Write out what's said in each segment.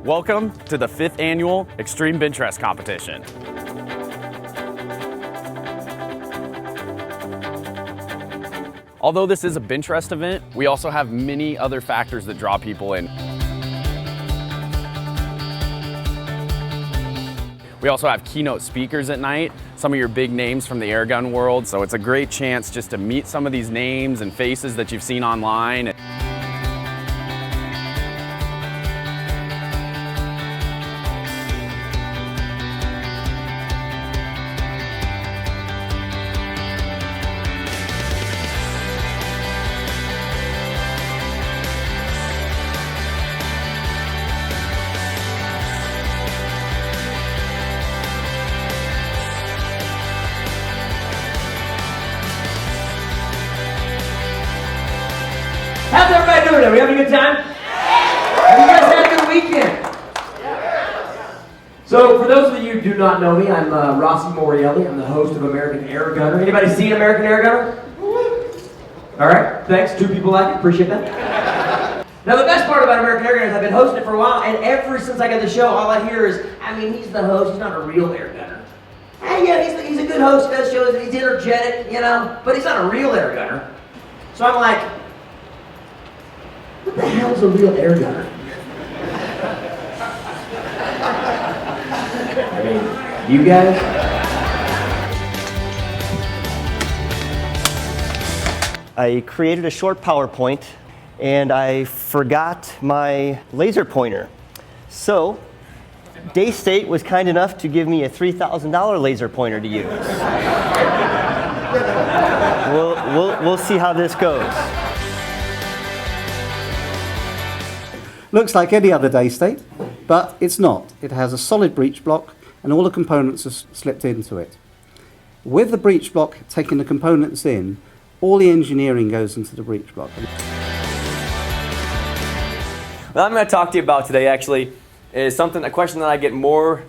Welcome to the 5th annual Extreme Benchrest competition. Although this is a Benchrest event, we also have many other factors that draw people in. We also have keynote speakers at night, some of your big names from the airgun world, so it's a great chance just to meet some of these names and faces that you've seen online. How's everybody doing? Are we having a good time? Have you guys had a good weekend? So, for those of you who do not know me, I'm Rossi Morielli. I'm the host of American Airgunner. Anybody seen American Airgunner? All right, thanks. 2 people like it. Appreciate that. Now, the best part about American Airgunner is I've been hosting it for a while, and ever since I got the show, all I hear is, I mean, he's the host. He's not a real Airgunner. Hey, yeah, he's a good host. Does shows. He's energetic, you know, but he's not a real Airgunner. So I'm like, what the hell is a real Airgunner? I mean, you guys? I created a short PowerPoint and I forgot my laser pointer. So, Daystate was kind enough to give me a $3,000 laser pointer to use. We'll see how this goes. Looks like any other Daystate, but it's not. It has a solid breech block and all the components are slipped into it. With the breech block taking the components in, all the engineering goes into the breech block. What I'm going to talk to you about today actually is a question that I get more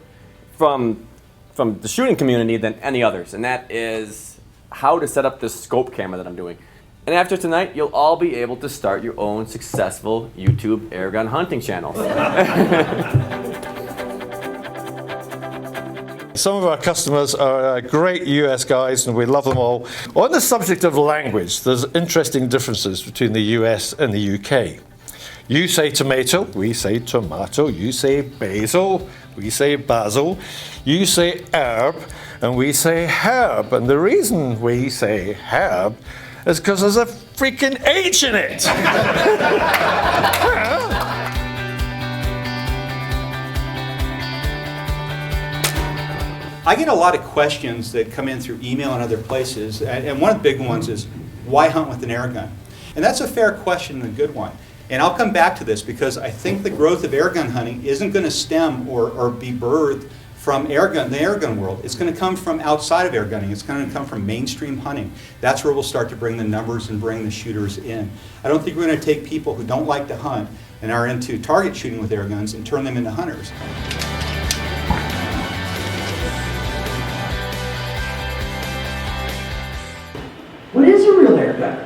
from the shooting community than any others, and that is how to set up this scope camera that I'm doing. And after tonight, you'll all be able to start your own successful YouTube airgun hunting channel. Some of our customers are great US guys and we love them all. On the subject of language, there's interesting differences between the US and the UK. You say tomato, we say tomato. You say basil, we say basil. You say herb, and we say herb. And the reason we say herb is because there's a freaking H in it. I get a lot of questions that come in through email and other places, and one of the big ones is, why hunt with an air gun? And that's a fair question and a good one. And I'll come back to this because I think the growth of air gun hunting isn't going to stem or be birthed from the airgun world. It's going to come from outside of air gunning. It's going to come from mainstream hunting. That's where we'll start to bring the numbers and bring the shooters in. I don't think we're going to take people who don't like to hunt and are into target shooting with air guns and turn them into hunters. What is a real air gunner?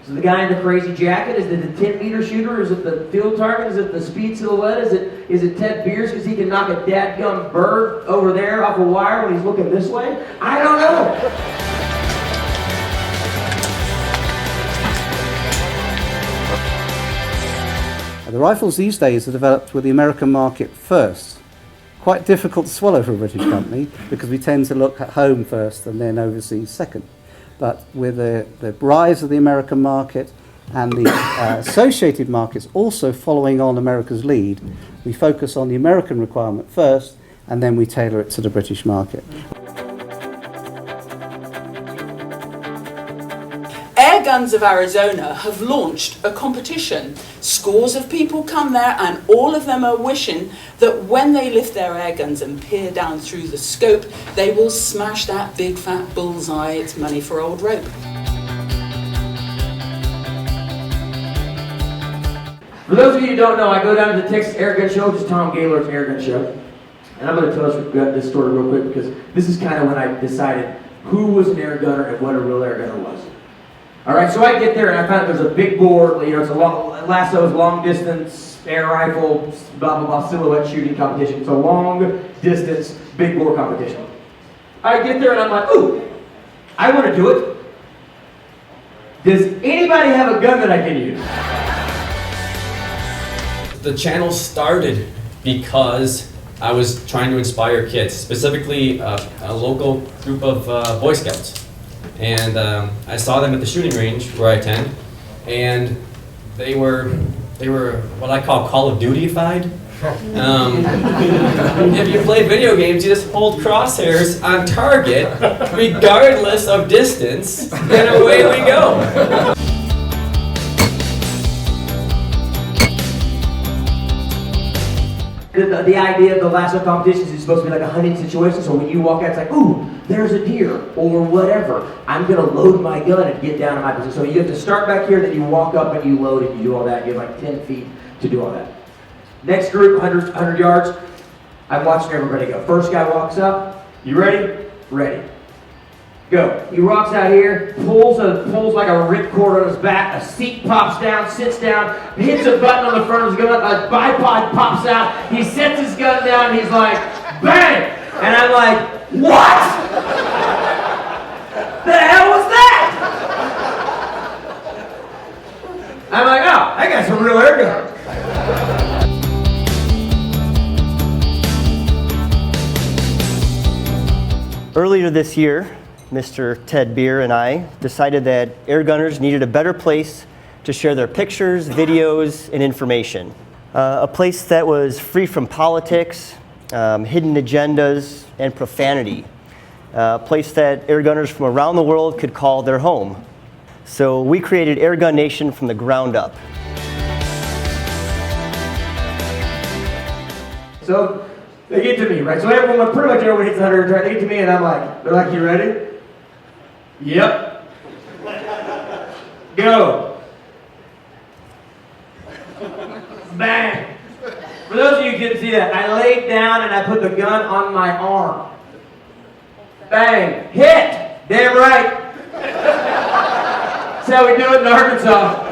Is it the guy in the crazy jacket? Is it the 10-meter shooter? Is it the field target? Is it the speed silhouette? Is it Ted Beers because he can knock a dadgum bird over there off a wire when he's looking this way? I don't know. The rifles these days are developed with the American market first. Quite difficult to swallow for a British company because we tend to look at home first and then overseas second. But with the rise of the American market and the associated markets also following on America's lead, we focus on the American requirement first and then we tailor it to the British market. Airguns of Arizona have launched a competition. Scores of people come there and all of them are wishing that when they lift their airguns and peer down through the scope, they will smash that big fat bullseye. It's money for old rope. For those of you who don't know, I go down to the Texas Airgun Show, which is Tom Gaylord's Airgun Show. And I'm going to tell us this story real quick because this is kind of when I decided who was an air gunner and what a real air gunner was. All right, so I get there and I found there's a big board, you know, it's a long, lassos, long distance, air rifle, blah, blah, blah, silhouette shooting competition. It's a long distance, big bore competition. I get there and I'm like, ooh, I want to do it. Does anybody have a gun that I can use? The channel started because I was trying to inspire kids, specifically a local group of Boy Scouts. And I saw them at the shooting range where I attend, and they were what I call Call of Duty-fied. If you play video games, you just hold crosshairs on target, regardless of distance, and away we go. The idea of the lasso competitions is supposed to be like a hunting situation, so when you walk out, it's like, ooh, there's a deer, or whatever. I'm gonna load my gun and get down to my position. So you have to start back here, then you walk up and you load it, you do all that. You have like 10 feet to do all that. Next group, 100 yards. I'm watching everybody go. First guy walks up. You ready? Ready. Go. He walks out here, pulls like a ripcord on his back, a seat pops down, sits down, hits a button on the front of his gun, a bipod pops out, he sets his gun down, and he's like, bang! And I'm like, what? The hell was that? I'm like, oh, I got some real air guns. Earlier this year, Mr. Ted Beer and I decided that Airgunners needed a better place to share their pictures, videos, and information. A place that was free from politics, hidden agendas, and profanity. A place that Airgunners from around the world could call their home. So we created Airgun Nation from the ground up. So they get to me, right? So everyone, pretty much everyone hits 100 yards. They get to me and I'm like, they're like, you ready? Yep. Go. Bang. For those of you who didn't see that, I laid down and I put the gun on my arm. Bang. Hit. Damn right. That's how we do it in Arkansas.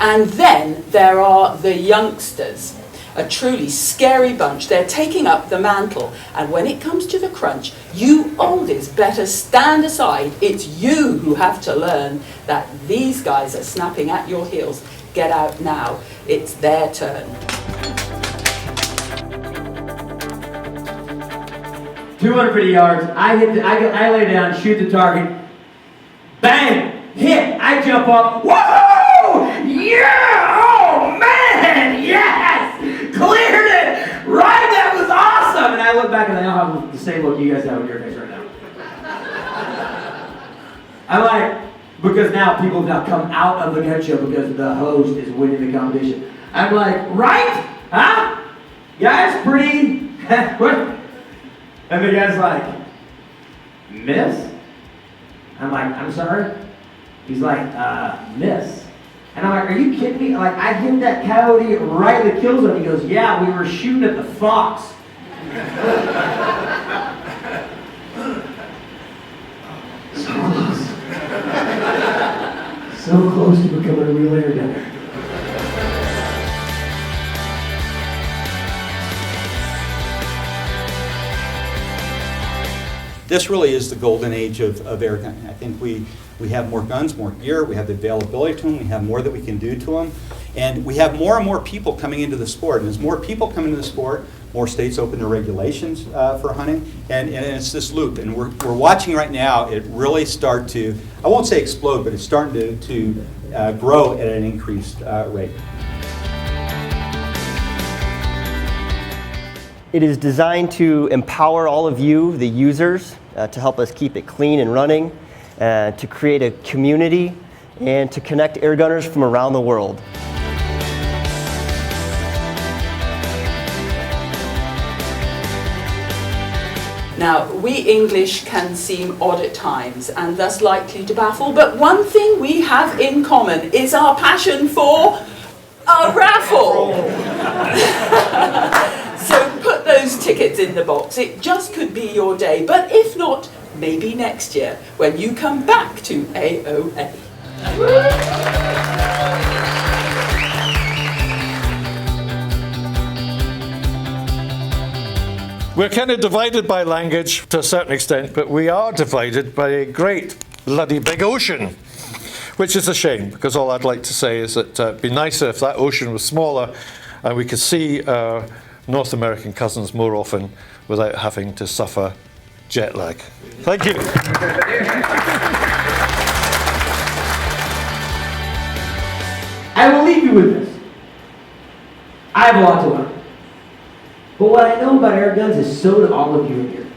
And then there are the youngsters, a truly scary bunch. They're taking up the mantle. And when it comes to the crunch, you oldies better stand aside. It's you who have to learn that these guys are snapping at your heels. Get out now. It's their turn. 250 yards. I lay down, shoot the target. Bang! Hit! I jump up. Whoa! Yeah! Oh man! Yes! Cleared it! Right? That was awesome! And I look back and I don't have the same look you guys have on your face right now. I'm like, because now people have now come out of the gun show because the host is winning the competition. I'm like, right? Huh? Guys, pretty. What? And the guy's like, miss? I'm like, I'm sorry? He's like, miss. And I'm like, are you kidding me? Like, I hit that coyote right in the kill zone. He goes, yeah, we were shooting at the fox. So close. So close to becoming a real airgunner. This really is the golden age of airgun. I think we have more guns, more gear, we have the availability to them, we have more that we can do to them, and we have more and more people coming into the sport. And as more people come into the sport, more states open their regulations for hunting, and it's this loop. And we're watching right now it really start to, I won't say explode, but it's starting to grow at an increased rate. It is designed to empower all of you, the users, to help us keep it clean and running, to create a community, and to connect airgunners from around the world. Now, we English can seem odd at times and thus likely to baffle, but one thing we have in common is our passion for a raffle. So put those tickets in the box. It just could be your day, but if not, maybe next year when you come back to AOA. We're kind of divided by language to a certain extent, but we are divided by a great bloody big ocean, which is a shame, because all I'd like to say is that it'd be nicer if that ocean was smaller and we could see our North American cousins more often without having to suffer jet lag. Thank you. I will leave you with this. I have a lot to learn. But what I know about air guns is so do all of you in here.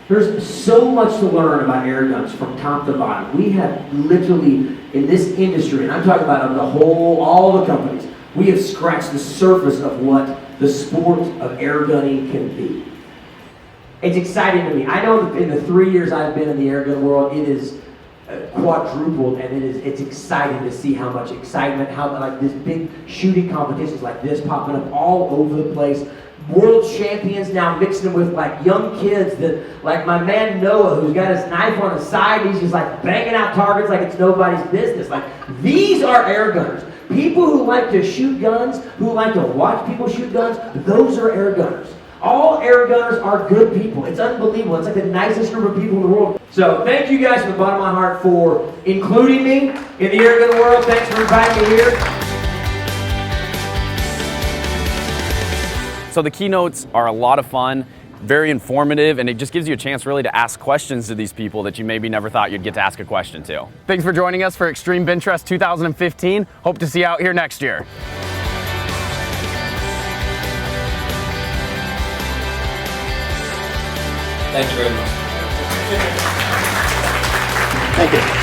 There's so much to learn about air guns from top to bottom. We have literally, in this industry, and I'm talking about the whole, all the companies, we have scratched the surface of what the sport of air gunning can be. It's exciting to me. I know that in the 3 years I've been in the air gun world, it is quadrupled, and it's exciting to see how much excitement, how like this big shooting competitions like this popping up all over the place. World champions now mixing with like young kids that, like my man Noah, who's got his knife on his side, he's just like banging out targets like it's nobody's business. Like, these are air gunners. People who like to shoot guns, who like to watch people shoot guns, those are air gunners. All air gunners are good people. It's unbelievable. It's like the nicest group of people in the world. So thank you guys from the bottom of my heart for including me in the air gun world. Thanks for inviting me here. So the keynotes are a lot of fun, very informative, and it just gives you a chance really to ask questions to these people that you maybe never thought you'd get to ask a question to. Thanks for joining us for Extreme Benchrest 2015. Hope to see you out here next year. Thank you very much. Thank you.